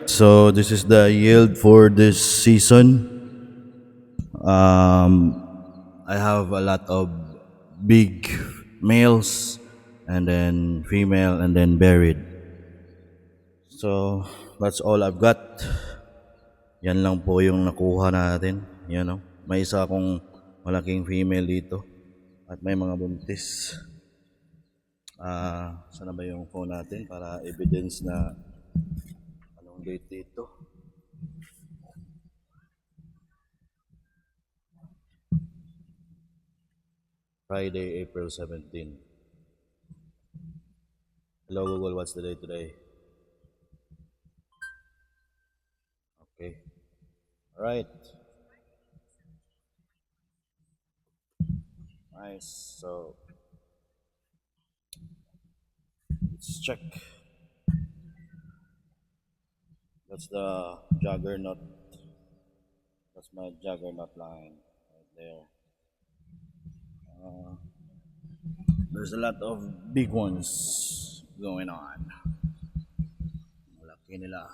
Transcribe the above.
so this is the yield for this season. I have a lot of big males and then female and then buried. So that's all I've got. Yan lang po yung nakuha natin. Yan o. May isa akong malaking female dito. At may mga buntis. Sana ba yung phone natin para evidence na anong date dito. Friday, April 17. Hello Google, what's the date today? Okay. Alright. Nice. So let's check. That's the juggernaut. That's my juggernaut line right there. There's a lot of big ones going on. Malaki nila.